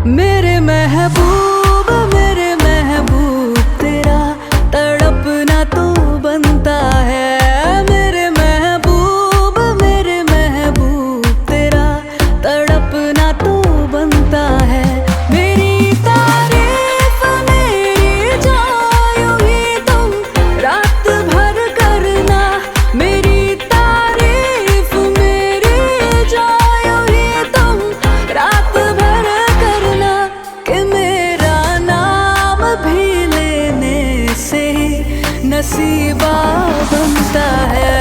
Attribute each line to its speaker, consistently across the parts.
Speaker 1: मेरे महबूब तेरा तड़पना तो बनता है। मेरे महबूब तेरा तड़पना तो बनता है। मेरी तारीफ मेरी जायूं ही तुम रात भर करना। मेरी तारीफ मेरी जायूं ही तुम रात भर करना। कि मेरा नाम भी लेने से नसीबा बनता है।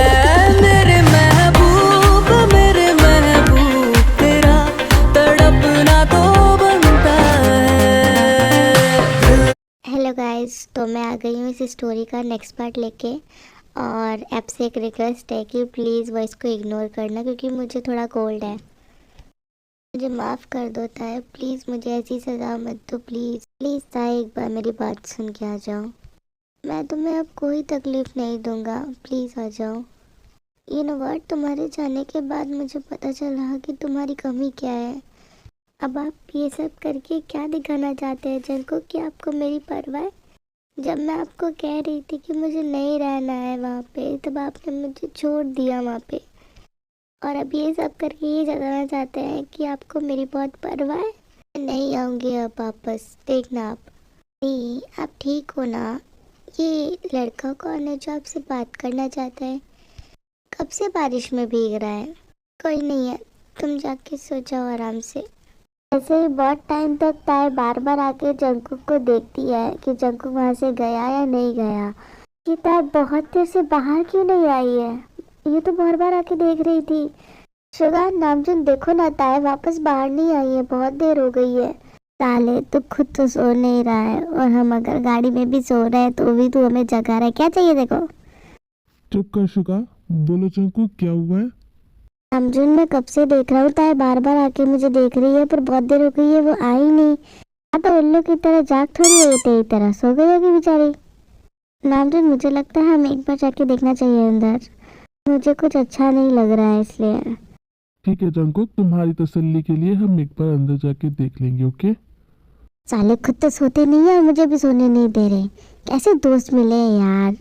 Speaker 1: मेरे महबूब तेरा तड़पना तो बनता है।
Speaker 2: हेलो गाइस, तो मैं आ गई हूँ इस स्टोरी का नेक्स्ट पार्ट लेके। और आपसे एक रिक्वेस्ट है कि प्लीज़ वॉइस को इग्नोर करना, क्योंकि मुझे थोड़ा कोल्ड है। मुझे माफ़ कर दो ताए, प्लीज़ मुझे ऐसी सज़ा मत दो। प्लीज़ प्लीज़ ताए, एक बार मेरी बात सुन के आ जाओ। मैं तुम्हें अब कोई तकलीफ़ नहीं दूंगा, प्लीज़ आ जाओ। यू नो व्हाट, तुम्हारे जाने के बाद मुझे पता चला कि तुम्हारी कमी क्या है। अब आप ये सब करके क्या दिखाना चाहते हैं जन को कि आपको मेरी परवाह है? जब मैं आपको कह रही थी कि मुझे नहीं रहना है वहाँ पे, तब आपने मुझे छोड़ दिया वहाँ पे। और अब ये सब करके ये जताना चाहते हैं कि आपको मेरी बहुत परवाह है। मैं नहीं आऊँगी अब वापस, देखना आप। नहीं, आप ठीक हो ना? ये लड़का कौन है जो आपसे बात करना चाहता है? कब से बारिश में भीग रहा है? कोई नहीं है, तुम जाके सो जाओ आराम से। ऐसे ही बहुत टाइम तक ताए बार बार आके जंकुक को देखती है कि जंकुक वहाँ से गया या नहीं गया। ये ताए बहुत देर से बाहर क्यों नहीं आई है? ये तो बार बार आके देख रही थी। शुगा, नामजुन देखो ना, ताए वापस बाहर नहीं आई है, बहुत देर हो गई है। साले, तू खुद तो सो नहीं रहा है और हम अगर गाड़ी में भी सो रहे हैं तो भी तू हमें जगा रहा है। क्या चाहिए देखो?
Speaker 3: चुप कर शुगा, बोलो चंकू क्या हुआ है?
Speaker 2: नामजुन, मैं कब से देख रहा हूँ ताए बार बार आके मुझे देख रही है, पर बहुत देर हो गई है, वो आई नहीं। तो उल्लू की तरह जाग थोड़ी रही, तेरी तरह सो गई होगी बेचारी। नामजुन, मुझे लगता है हम एक बार जाके देखना चाहिए अंदर। मुझे कुछ अच्छा नहीं लग रहा है इसलिए।
Speaker 3: ठीक है चंकू, तुम्हारी तसल्ली के लिए हम एक बार अंदर जाके देख लेंगे, ओके?
Speaker 2: साले खुद तो सोते नहीं है और मुझे भी सोने नहीं दे रहे। कैसे दोस्त मिले हैं यार।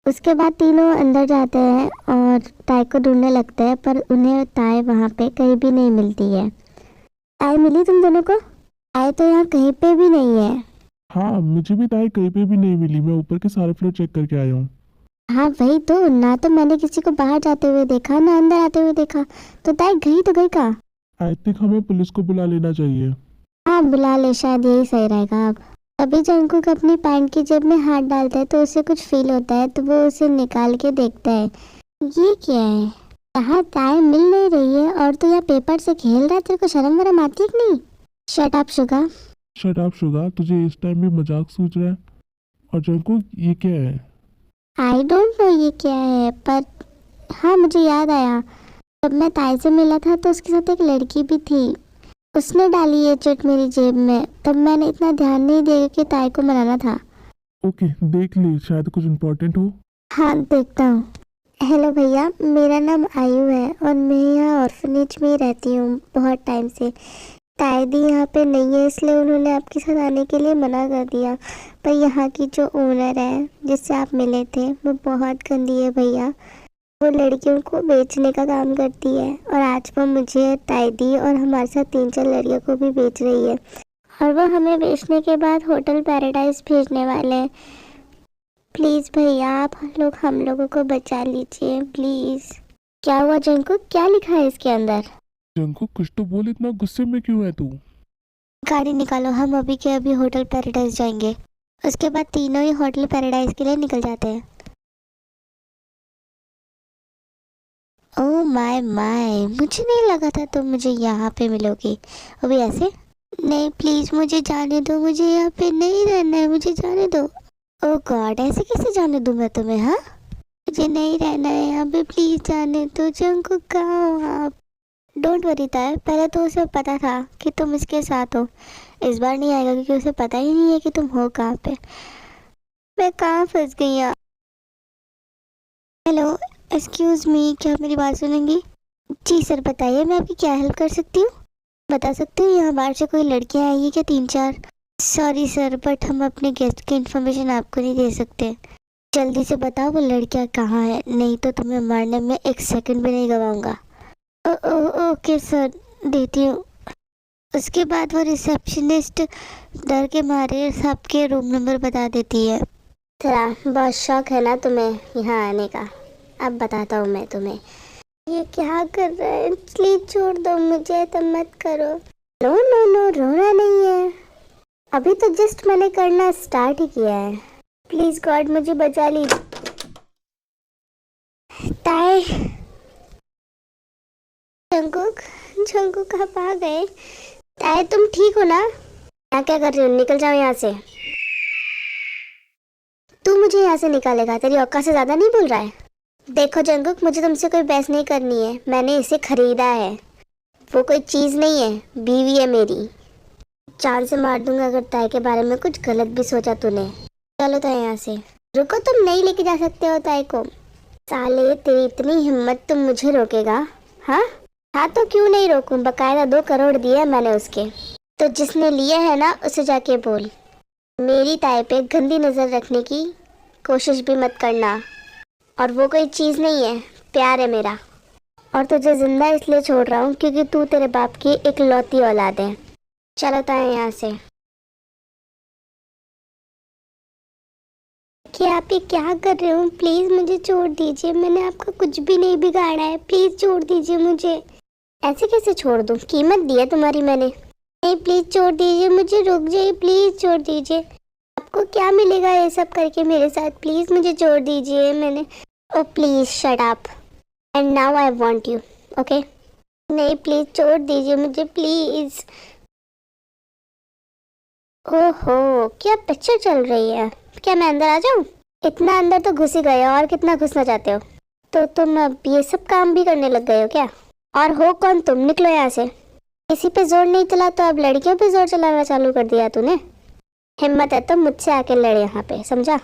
Speaker 2: उसके बाद तीनों अंदर जाते हैं और ताई को ढूंढने लगते हैं, पर उन्हें ताई वहाँ पे कहीं भी नहीं मिलती है। ताई मिली तुम दोनों को? ताई तो यहाँ कहीं पे भी नहीं है।
Speaker 3: हाँ, मुझे भी ताई कहीं पे भी नहीं मिली। मैं ऊपर के सारे फ्लोर चेक करके आया हूँ।
Speaker 2: हाँ वही तो, ना तो मैंने किसी को बाहर जाते हुए देखा ना अंदर आते हुए देखा। तो ताई गई तो गई कहाँ?
Speaker 3: आई थिंक हमें पुलिस को बुला लेना चाहिए।
Speaker 2: हाँ बुला ले, शायद यही सही रहेगा। अब अभी जंकुक अपनी पैंट की जेब में हाथ डालता है तो उसे कुछ फील होता है, तो वो उसे निकाल के देखता है। ये क्या है? यहाँ ताई मिल नहीं रही है और तो यहाँ पेपर से खेल रहा है। तेरे को शर्म वरम आती है कि नहीं? Shut up Suga.
Speaker 3: Shut up Suga, तुझे इस टाइम भी मजाक सूझ रहा है? और चंकू ये क्या है?
Speaker 2: आई डोंट नो ये क्या है, पर हाँ मुझे याद आया। जब मैं ताई से मिला था तो उसके साथ एक लड़की भी थी। उसने डाली ये चिट मेरी जेब में, तब मैंने इतना ध्यान नहीं दिया कि ताई को मनाना था।
Speaker 3: ओके, देख ली, शायद कुछ इम्पोर्टेंट हो।
Speaker 2: हाँ देखता हूँ। हेलो भैया, मेरा नाम आयु है और मैं यहाँ ऑर्फनेज में ही रहती हूँ बहुत टाइम से। ताई दी यहाँ पे नहीं है, इसलिए उन्होंने आपके साथ आने के लिए मना कर दिया। पर यहाँ की जो ओनर है जिससे आप मिले थे, वो बहुत गंदी है भैया। वो लड़कियों को बेचने का काम करती है और आज वो मुझे, ताई दी और हमारे साथ 3-4 लड़कियों को भी बेच रही है। और वो हमें बेचने के बाद होटल पैराडाइज भेजने वाले हैं। प्लीज़ भैया, आप लोग हम लोगों को बचा लीजिए प्लीज़। क्या हुआ जंकु, क्या लिखा है इसके अंदर?
Speaker 3: चंकू कुछ तो बोल, इतना गुस्से में क्यों है तू?
Speaker 2: गाड़ी निकालो, हम अभी के अभी होटल पैराडाइज जाएंगे। उसके बाद तीनों ही होटल पैराडाइज के लिए निकल जाते हैं। ओह माय माय, मुझे नहीं लगा था तुम मुझे यहाँ पे मिलोगी। अभी ऐसे नहीं, प्लीज़ मुझे जाने दो, मुझे यहाँ पे नहीं रहना है, मुझे जाने दो। ओह गॉड, ऐसे कैसे जाने दूँ मैं तुम्हें? हाँ मुझे नहीं रहना है यहाँ पे, प्लीज़ जाने दो। जंकु कहाँ हो आप? डोंट वरी ताए, पहले तो उसे पता था कि तुम इसके साथ हो। इस बार नहीं आएगा क्योंकि उसे पता ही नहीं है कि तुम हो कहाँ पे। मैं कहाँ फंस गई यार। हेलो एक्सक्यूज़ मी, क्या आप मेरी बात सुनेंगी? जी सर बताइए, मैं आपकी क्या हेल्प कर सकती हूँ? बता सकते हो यहाँ बाहर से कोई लड़कियाँ आई है क्या 3-4? सॉरी सर, बट हम अपने गेस्ट की इन्फॉर्मेशन आपको नहीं दे सकते। जल्दी से बताओ वो लड़कियाँ कहाँ है, नहीं तो तुम्हें मारने में 1 सेकंड भी नहीं गवाऊंगा। ओके सर, देती हूँ। उसके बाद वो रिसेप्शनिस्ट डर के मारे सबके रूम नंबर बता देती है। तेरा बहुत शौक है ना तुम्हें यहाँ आने का, अब बताता हूँ मैं तुम्हें। ये क्या कर रहा है, प्लीज छोड़ दो मुझे, तुम मत करो। नो नो नो, रोना नहीं है, अभी तो जस्ट मैंने करना स्टार्ट ही किया है। प्लीज गॉड मुझे बचा लीजिए। ताए, जंकुक कहाँ आ गए? ताए तुम ठीक हो ना? यहाँ क्या कर रही हो, निकल जाओ यहाँ से। तू मुझे यहाँ से निकालेगा, तेरी औकात से ज्यादा नहीं बोल रहा है? देखो जंकुक, मुझे तुमसे कोई बहस नहीं करनी है, मैंने इसे खरीदा है, वो कोई चीज़ नहीं है, बीवी है मेरी। जान से मार दूंगा अगर ताई के बारे में कुछ गलत भी सोचा तूने। चलो ताई यहाँ से। रुको, तुम नहीं लेके जा सकते हो ताई को। साले तेरी इतनी हिम्मत, तुम मुझे रोकेगा? हाँ तो क्यों नहीं रोकूं, बकायदा 2 करोड़ दिए मैंने उसके। तो जिसने लिए है ना उसे जाके बोल मेरी ताई पे गंदी नज़र रखने की कोशिश भी मत करना। और वो कोई चीज़ नहीं है, प्यार है मेरा। और तुझे जिंदा इसलिए छोड़ रहा हूँ क्योंकि तू तेरे बाप की इकलौती औलाद है। चलो ताए यहाँ से। कि आप ये क्या कर रहे हो, प्लीज़ मुझे छोड़ दीजिए, मैंने आपका कुछ भी नहीं बिगाड़ा है, प्लीज़ छोड़ दीजिए मुझे। ऐसे कैसे छोड़ दूँ, कीमत दी है तुम्हारी मैंने। नहीं प्लीज़ छोड़ दीजिए मुझे, रुक जाइए, प्लीज़ छोड़ दीजिए। आपको क्या मिलेगा ये सब करके मेरे साथ, प्लीज़ मुझे छोड़ दीजिए। मैंने ओ please shut up and now I want you, okay? नहीं प्लीज़ छोड़ दीजिए मुझे, प्लीज़। ओहो, क्या पिक्चर चल रही है, क्या मैं अंदर आ जाऊँ? इतना अंदर तो घुस ही गए, और कितना घुसना चाहते हो? तो तुम अब ये सब काम भी करने लग गए हो क्या? और हो कौन तुम, निकलो यहाँ से। किसी पे जोर नहीं चला तो अब लड़कियों पे जोर चलाना चालू कर दिया तूने। हिम्मत है तो मुझसे आके लड़े यहाँ पे, समझा?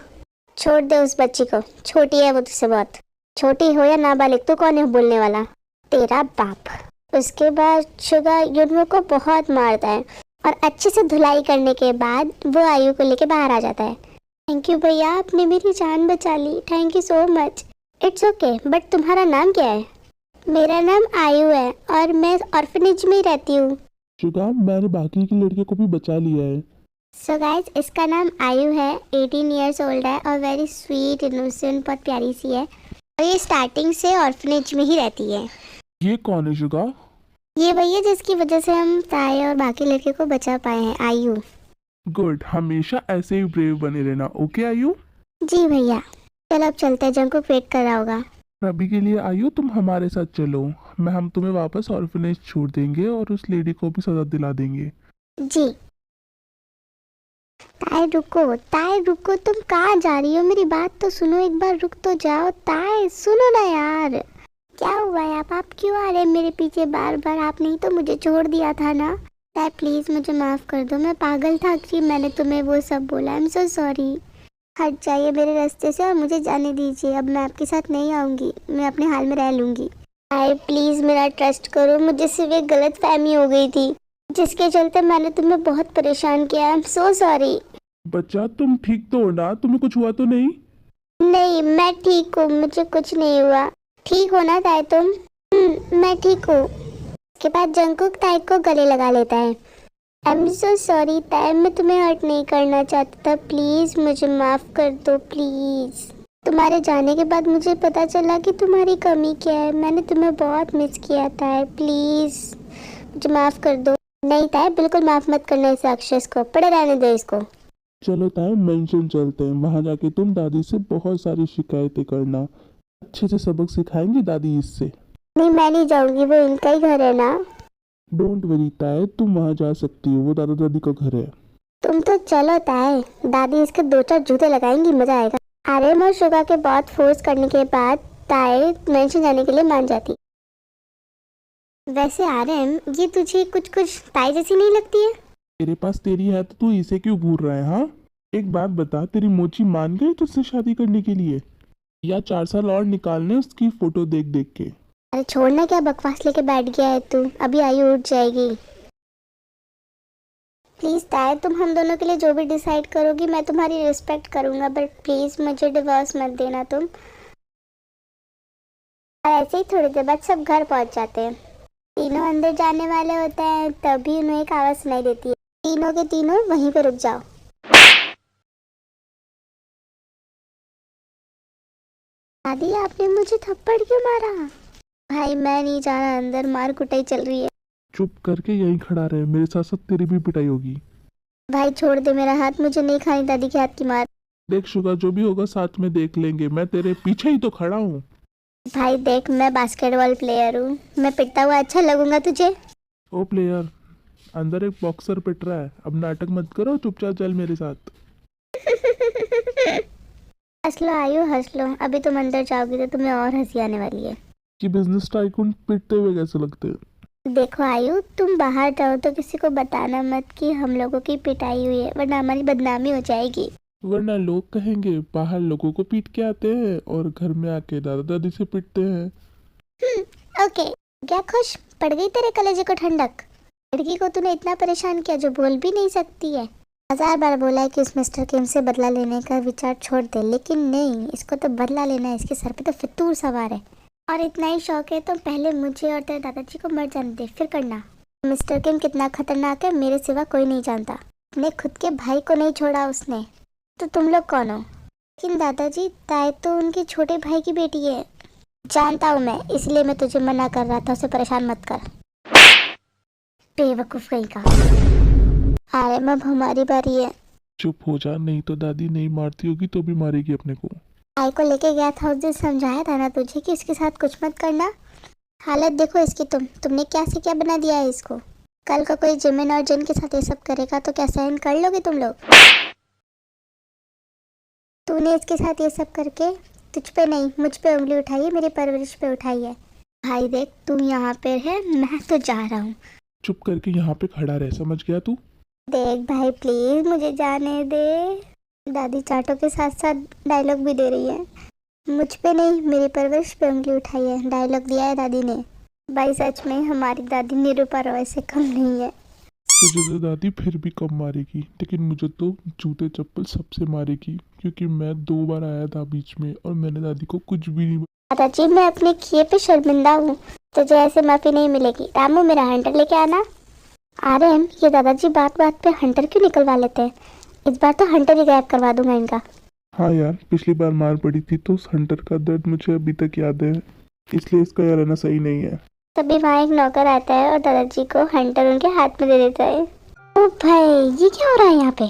Speaker 2: छोड़ दे उस बच्ची को, छोटी है वो तुझसे बहुत। छोटी हो या नाबालिग, तू कौन है बोलने वाला? तेरा बाप। उसके बाद शुगा युन्मो को बहुत मारता है और अच्छे से धुलाई करने के बाद वो आयु को लेके बाहर आ जाता है। थैंक यू भैया, आपने मेरी जान बचा ली, thank you so much. It's okay, but तुम्हारा नाम क्या है? मेरा नाम आयु है और मैं ऑर्फनेज में ही रहती हूँ।
Speaker 3: शुगा, मैंने बाकी की लड़कियों को भी बचा लिया है।
Speaker 2: सो गाइज, इसका नाम आयु है, 18 ईयर्स ओल्ड है और वेरी स्वीट इनोसेंट, बहुत प्यारी सी है और ये स्टार्टिंग से ऑर्फनेज में ही रहती है।
Speaker 3: ये कौन है शुगा?
Speaker 2: ये भैया जिसकी वजह से हम ताए और बाकी लड़के को बचा पाए हैं, आयु।
Speaker 3: गुड, हमेशा ऐसे ही ब्रेव बने रहना, ओके आयु?
Speaker 2: जी भैया। चलो अब चलते हैं, जंकुक वेट कर रहा होगा।
Speaker 3: अभी के लिए आयु तुम हमारे साथ चलो, हम तुम्हें वापस ऑर्फनेज छोड़ देंगे और उस लेडी को भी सजा दिला देंगे।
Speaker 2: जी। ताए रुको, तुम कहाँ जा रही हो? मेरी बात तो सुनो, एक बार रुक तो जाओ। ताए सुनो ना यार, क्या हुआ है आप क्यों आ रहे हैं मेरे पीछे बार बार? आपने ही तो मुझे छोड़ दिया था ना। ताए प्लीज़ मुझे माफ़ कर दो, मैं पागल था कि मैंने तुम्हें वो सब बोला। I am so sorry. हट जाइए मेरे रास्ते से और मुझे जाने दीजिए, अब मैं आपके साथ नहीं आऊँगी, मैं अपने हाल में रह लूँगी। ताए प्लीज़ मेरा ट्रस्ट करो, मुझे सिर्फ एक गलत फहमी हो गई थी जिसके चलते मैंने तुम्हें बहुत परेशान किया। I am so sorry.
Speaker 3: बच्चा तुम ठीक तो हो ना, तुम्हें कुछ हुआ तो नहीं?
Speaker 2: नहीं मैं ठीक हूँ, मुझे कुछ नहीं हुआ। ठीक हो ना ताए तुम? मैं ठीक हूँ। उसके बाद जंकुक ताए को गले लगा लेता है। आई एम सो सॉरी ताए, मैं तुम्हें हर्ट नहीं करना चाहता था, प्लीज़ मुझे माफ़ कर दो प्लीज़। तुम्हारे जाने के बाद मुझे पता चला कि तुम्हारी कमी क्या है, मैंने तुम्हें बहुत मिस किया था, प्लीज़ मुझे माफ़ कर दो। नहीं ताए, बिल्कुल माफ़ मत करना इस राक्षस को, पड़े रहने दो इसको।
Speaker 3: चलो ताए मेंशन चलते हैं, वहाँ जाके तुम दादी से बहुत सारी शिकायतें करना, अच्छे से सबक सिखाएंगे दादी इससे।
Speaker 2: नहीं मैं नहीं जाऊँगी, वो इनका ही घर है ना।
Speaker 3: डोंट वरी ताए, तुम वहाँ जा सकती हो, वो दादा दादी का घर है।
Speaker 2: तुम तो चलो ताए, दादी इसके 2-4 जूते लगाएंगी, मजा आएगा। आर्यन और शुगा के बहुत फोर्स करने के बाद ताए मेंशन जाने के लिए मान जाती। वैसे आर्यन, ये तुझे कुछ ताए जैसी नहीं लगती है?
Speaker 3: तेरे पास तेरी है तो तू इसे क्यों घूर रहा है? हाँ एक बात बता, तेरी मोची मान गई तुझसे शादी करने के लिए या 4 साल और निकालने उसकी फोटो देख देख के?
Speaker 2: अरे छोड़ना, क्या बकवास लेके बैठ गया है तू, अभी आयु उठ जाएगी। प्लीज़ ताए, तुम हम दोनों के लिए जो भी डिसाइड करोगी मैं तुम्हारी रिस्पेक्ट करूँगा, बट प्लीज़ मुझे डिवोर्स मत देना तुम। और ऐसे ही थोड़ी देर बाद सब घर पहुँच जाते हैं। तीनों अंदर जाने वाले होते हैं तभी उन्हें एक आवाज़ सुनाई देती है, तीनों के तीनों वहीं पे रुक जाओ। दादी आपने मुझे थप्पड़ क्यों मारा? भाई मैं नहीं जाना, अंदर मार कुटाई चल रही है।
Speaker 3: चुप करके यहीं खड़ा रहे, मेरे साथ साथ तेरी भी पिटाई होगी।
Speaker 2: भाई छोड़ दे मेरा हाथ, मुझे नहीं खानी दादी के हाथ की मार।
Speaker 3: देख शुगा, जो भी होगा साथ में देख लेंगे, मैं तेरे पीछे ही तो खड़ा हूँ।
Speaker 2: भाई देख, मैं बास्केटबॉल प्लेयर हूँ, मैं पिटता हुआ अच्छा लगूंगा तुझे?
Speaker 3: ओ प्लेयर, अंदर एक बॉक्सर पिट रहा है, अब नाटक मत करो, चुपचाप चल मेरे साथ।
Speaker 2: हंस लो आयु हंस लो, अभी तुम अंदर जाओगी तो तुम्हें और हंसी आने वाली है।
Speaker 3: कि बिजनेस टाइकून पिटते हुए कैसे लगते हैं?
Speaker 2: देखो आयु, तुम बाहर जाओ तो किसी को बताना मत कि हम लोगों की पिटाई हुई है, वरना हमारी बदनामी हो जाएगी।
Speaker 3: वरना लोग कहेंगे बाहर लोगों को पीट के आते हैं और घर में आके दादा दादी से पिटते हैं।
Speaker 2: ओके, क्या खुश पड़ गई तेरे कलेजे को ठंडक? लड़की को तूने इतना परेशान किया जो बोल भी नहीं सकती है। 1000 बार बोला है कि उस मिस्टर किम से बदला लेने का विचार छोड़ दे, लेकिन नहीं, इसको तो बदला लेना है, इसके सर पे तो फितूर सवार है। और इतना ही शौक है तो पहले मुझे और तेरे दादाजी को मर जाने दे, फिर करना। मिस्टर किम कितना खतरनाक है मेरे सिवा कोई नहीं जानता। अपने खुद के भाई को नहीं छोड़ा उसने, तो तुम लोग कौन हो? लेकिन दादाजी, ताई तो उनके छोटे भाई की बेटी है। जानता हूँ मैं, इसलिए मैं तुझे मना कर रहा था, उसे परेशान मत कर। बेवकूफ कहीं का। अरे अब हमारी बारी है।
Speaker 3: चुप हो जा, नहीं तो दादी नहीं मारती होगी तो भी मारेगी अपने को।
Speaker 2: ताई को लेके गया था उस दिन, समझाया था ना तुझे कि इसके साथ कुछ मत करना। हालत देखो इसकी, तुमने क्या से क्या बना दिया है इसको। कल का कोई जिमिन और जिन के साथ ये सब करेगा तो क्या सहन कर लोगे तुम लोग? तूने इसके साथ ये सब करके तुझ पे नहीं मुझ पे उंगली उठाई है, मेरी परवरिश पे उठाई है। भाई देख, तू यहाँ पे है, मैं तो जा रहा हूँ।
Speaker 3: चुप करके यहाँ पे खड़ा रहे, समझ गया तू?
Speaker 2: देख भाई प्लीज मुझे जाने दे। दादी चाटों के साथ साथ डायलॉग भी दे रही है। मुझ पे नहीं, मेरी परवरिश पे उंगली उठाई है, डायलॉग दिया है दादी ने। भाई सच में हमारी दादी निरूपा रॉय से कम नहीं है।
Speaker 3: तुझे तो दादी फिर भी कम मारेगी, लेकिन मुझे तो जूते चप्पल सबसे मारेगी, क्योंकि मैं 2 बार आया था बीच में और मैंने दादी को कुछ भी नहीं।
Speaker 2: दादाजी मैं अपने किए पे शर्मिंदा हूँ, तुझे ऐसे माफी नहीं मिलेगी। रामू मेरा हंटर लेके आना। आर्यन, ये दादाजी बात बात पे हंटर क्यों निकलवा लेते हैं? इस बार तो हंटर ही गायब करवा दूंगा इनका।
Speaker 3: हाँ यार, पिछली बार मार पड़ी थी तो उस हंटर का दर्द मुझे अभी तक याद है, इसलिए इसका यहाँ रहना सही नहीं है।
Speaker 2: तभी वहाँ एक नौकर आता है और दादाजी को हंटर उनके हाथ में दे देता है। ओ भाई, ये क्या हो रहा है यहाँ पे?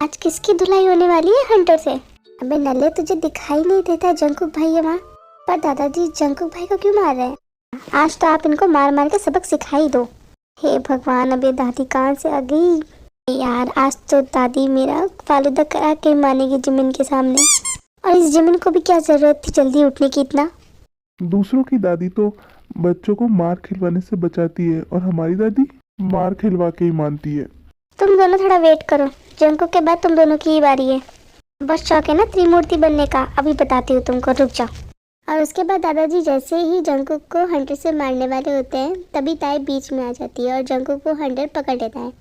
Speaker 2: आज किसकी धुलाई होने वाली है हंटर से? अबे नल्ले, तुझे दिखाई नहीं देता जंकुक भाई है वहाँ? पर दादाजी जंकुक भाई को क्यों मार रहे हैं? आज तो आप इनको मार मार के सबक सिखाई दो। हे भगवान, अबे दादी कहाँ से आ गई यार? आज तो दादी मेरा फालूदा करा के मानेगी जिमिन के सामने। और इस जिमिन को भी क्या जरूरत थी जल्दी उठने की इतना?
Speaker 3: दूसरों की दादी तो बच्चों को मार खिलवाने से बचाती है और हमारी दादी मार खिलवा के ही मानती है।
Speaker 2: तुम दोनों थोड़ा वेट करो, जंकुक के बाद तुम दोनों की ही बारी है। बस शौक है ना त्रिमूर्ति बनने का, अभी बताती हूँ तुमको, रुक जाओ। और उसके बाद दादाजी जैसे ही जंकुक को हंटर से मारने वाले होते हैं तभी ताई बीच में आ जाती है और जंकुक को हंटर पकड़ लेता है।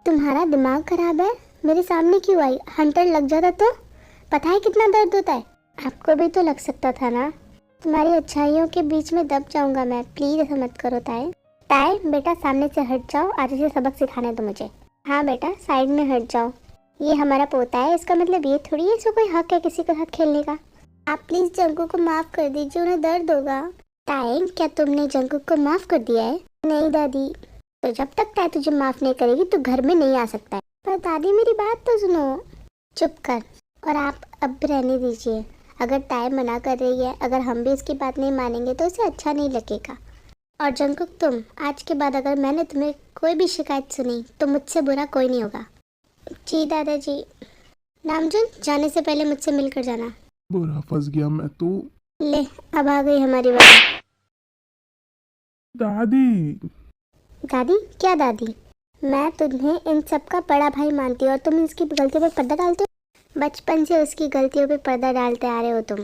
Speaker 2: तुम्हारा दिमाग खराब है? मेरे सामने क्यों आई? हंटर लग जाता तो पता है कितना दर्द होता है? आपको भी तो लग सकता था ना। तुम्हारी अच्छाइयों के बीच में दब जाऊंगा मैं, प्लीज ऐसा मत करो ताई। ताई बेटा सामने से हट जाओ, आज से सबक सिखाने दो मुझे। हाँ बेटा साइड में हट जाओ, ये हमारा पोता है, इसका मतलब ये थोड़ी है इसको कोई हक है किसी के साथ खेलने का। आप प्लीज जंकुक को माफ कर दीजिए, उन्हें दर्द होगा। ताई क्या तुमने जंकुक को माफ कर दिया है? नहीं दादी। तो जब तक ताई तुझे माफ नहीं करेगी तो घर में नहीं आ सकता है। पर दादी मेरी बात तो सुनो। चुप कर, और आप अब रहने दीजिए। अगर ताई मना कर रही है, अगर हम भी इसकी बात नहीं मानेंगे तो उसे अच्छा नहीं लगेगा। और जंकुक तुम, आज के बाद अगर मैंने तुम्हें कोई भी शिकायत सुनी तो मुझसे बुरा कोई नहीं होगा। जी दादाजी। नामजुन, जाने से पहले मुझसे मिलकर जाना।
Speaker 3: बुरा फंस गया मैं तो।
Speaker 2: ले, अब आ गई हमारी बारी।
Speaker 3: दादी।
Speaker 2: दादी? क्या दादी? मैं तुम्हें इन सब का बड़ा भाई मानती हूँ और तुम इसकी गलतियों पर पर्दा डालते हो। बचपन से उसकी गलतियों पर पर्दा डालते आ रहे हो तुम,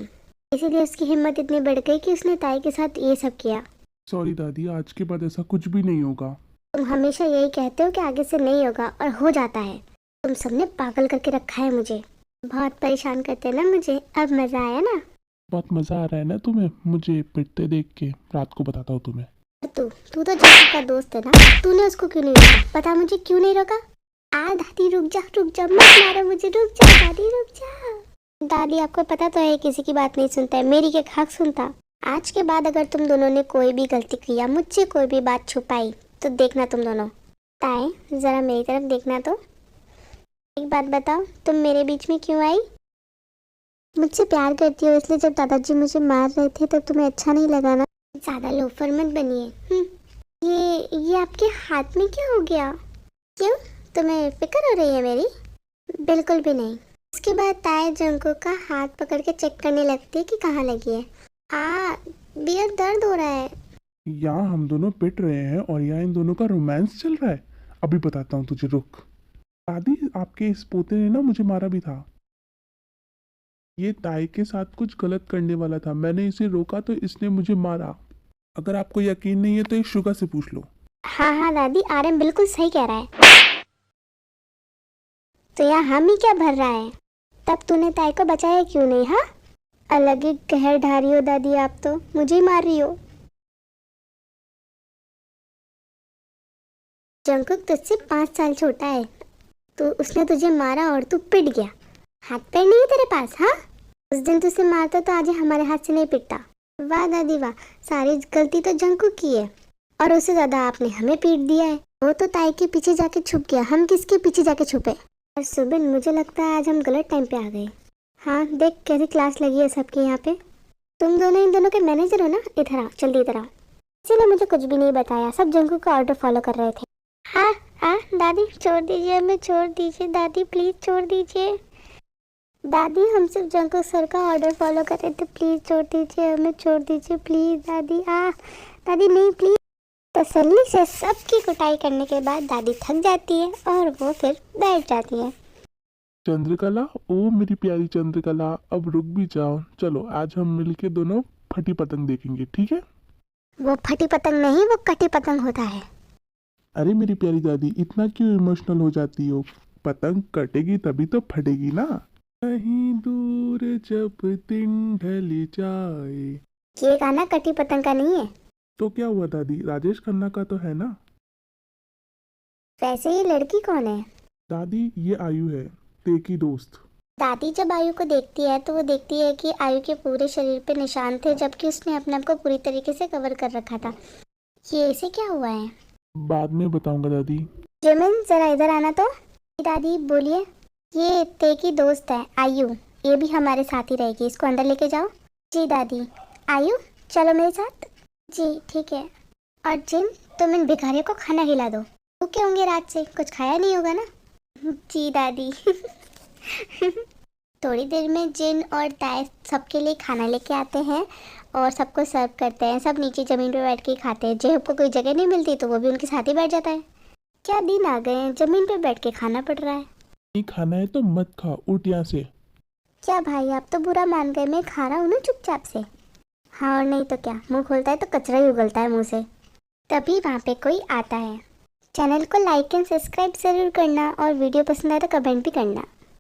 Speaker 2: इसीलिए उसकी हिम्मत इतनी बढ़ गई कि उसने ताई के साथ ये सब किया।
Speaker 3: सॉरी दादी, आज के बाद ऐसा कुछ भी नहीं होगा।
Speaker 2: तुम हमेशा यही कहते हो कि आगे से नहीं होगा और हो जाता है। तुम सबने पागल करके रखा है मुझे, बहुत परेशान करते हैं ना मुझे। अब मजा आया ना?
Speaker 3: बहुत मजा आ रहा है ना तुम्हें मुझे पिटते देख के? रात को बताता हूँ तुम्हें।
Speaker 2: तू तू तो जंकु का दोस्त है ना, तूने उसको क्यों नहीं रोका? पता मुझे क्यों नहीं रोका? दादी रुक जा मत मारो मुझे, रुक जा दादी रुक जा। दादी आपको पता तो है किसी की बात नहीं सुनता है, मेरी क्या खाक सुनता। आज के बाद अगर तुम दोनों ने कोई भी गलती की या मुझसे कोई भी बात छुपाई तो देखना तुम दोनों। ताए जरा मेरी तरफ देखना तो। एक बात बताओ, तुम मेरे बीच में क्यों आई? मुझसे प्यार करती हो इसलिए जब दादाजी मुझे मार रहे थे तब तुम्हें अच्छा नहीं लगा ना? ज्यादा लोफर मत बनिए। ये आपके हाथ में क्या हो गया? क्यों, तुम्हें फिक्र हो रही है मेरी? बिल्कुल भी नहीं। इसके बाद ताए जंकु का हाथ पकड़ के चेक करने लगती है कि कहाँ लगी है। बेहद दर्द हो रहा है।
Speaker 3: यहाँ हम दोनों पिट रहे हैं और यहाँ इन दोनों का रोमांस चल रहा है। अभी बताता हूँ तुझे, रुक। दादी आपके इस पोते ने ना मुझे मारा भी था। ये ताई के साथ कुछ गलत करने वाला था, मैंने इसे रोका तो इसने मुझे मारा। अगर आपको यकीन नहीं है तो एक शुगा से पूछ लो।
Speaker 2: हाँ दादी, आर्यन बिल्कुल सही कह रहा है। तो यहाँ हम ही क्या भर रहा है? तब तूने ताई को बचाया क्यों नहीं? हाँ, अलग ही कहर ढा रही हो दादी, आप तो मुझे ही मार रही हो। जंकुक तुझसे 5 साल छोटा है, तो उसने तुझे मारा और तू पिट गया। हाथ पैर नहीं है तेरे पास? हाँ, उस दिन तुझसे मारता तो आज हमारे हाथ से नहीं पिटता। वाह दादी वाह, सारी गलती तो जंकुक की है और उससे ज्यादा आपने हमें पीट दिया है। वो तो ताई के पीछे जाके छुप गया, हम किसके पीछे जाके छुपे? और सुबिन मुझे लगता है आज हम गलत टाइम पे आ गए। हाँ देख कैसी क्लास लगी है सबके यहाँ पे। तुम दोनों इन दोनों के मैनेजर हो ना? इधर आओ, जल्दी इधर आओ। किसी ने मुझे कुछ भी नहीं बताया, सब जंकुक का ऑर्डर फॉलो कर रहे थे। हाँ दादी छोड़ दीजिए हमें, छोड़ दीजिए दादी, प्लीज छोड़ दीजिए दादी, हम सिर्फ जंकुक सर का ऑर्डर फॉलो कर रहे थे, प्लीज छोड़ दीजिए हमें, छोड़ दीजिए प्लीज दादी। दादी नहीं प्लीज। तसल्ली से सबकी कुटाई करने के बाद दादी थक जाती है और वो फिर बैठ जाती है।
Speaker 3: चंद्रकला, ओ मेरी प्यारी चंद्रकला, अब रुक भी जाओ। चलो आज हम मिलके दोनों फटी पतंग देखेंगे, ठीक है?
Speaker 2: वो फटी पतंग नहीं, वो कटी पतंग होता है।
Speaker 3: अरे मेरी प्यारी दादी, इतना क्यों इमोशनल हो जाती हो? पतंग कटेगी तभी तो फटेगी ना। कहीं दूर जब दिन ढल जाए।
Speaker 2: ये गाना कटी पतंग का नहीं है।
Speaker 3: तो क्या हुआ दादी, राजेश खन्ना का तो है ना?
Speaker 2: वैसे ये लड़की कौन है?
Speaker 3: दादी ये आयु है, ते की दोस्त।
Speaker 2: दादी जब आयु को देखती है तो वो देखती है कि आयु के पूरे शरीर पे निशान थे, जबकि उसने अपने आप को पूरी तरीके से कवर कर रखा था। ये इसे क्या हुआ है?
Speaker 3: बाद में बताऊंगा दादी।
Speaker 2: जिमिन जरा इधर आना तो। दादी बोलिए। ये ते की दोस्त है आयु, ये भी हमारे साथ ही रहेगी, इसको अंदर लेके जाओ। जी दादी। आयु चलो मेरे साथ। जी ठीक है। और जिन तुम इन भिखारियों को खाना खिला दो, भूखे होंगे रात से, कुछ खाया नहीं होगा ना? जी दादी। थोड़ी देर में जिन और ताए सबके लिए खाना लेके आते हैं और सबको सर्व करते हैं। सब नीचे ज़मीन पे बैठ के खाते हैं। जब को कोई जगह नहीं मिलती तो वो भी उनके साथ ही बैठ जाता है। क्या दिन आ गए हैं, ज़मीन पे बैठ के खाना पड़ रहा है।
Speaker 3: नहीं खाना है तो मत खा, उठ यहाँ से।
Speaker 2: क्या भाई आप तो बुरा मान गए, मैं खा रहा हूँ ना चुपचाप से। हाँ और नहीं तो क्या, मुंह खोलता है तो कचरा ही उगलता है मुंह से। तभी वहाँ पे कोई आता है। चैनल को लाइक एंड सब्सक्राइब ज़रूर करना और वीडियो पसंद आए तो कमेंट भी करना।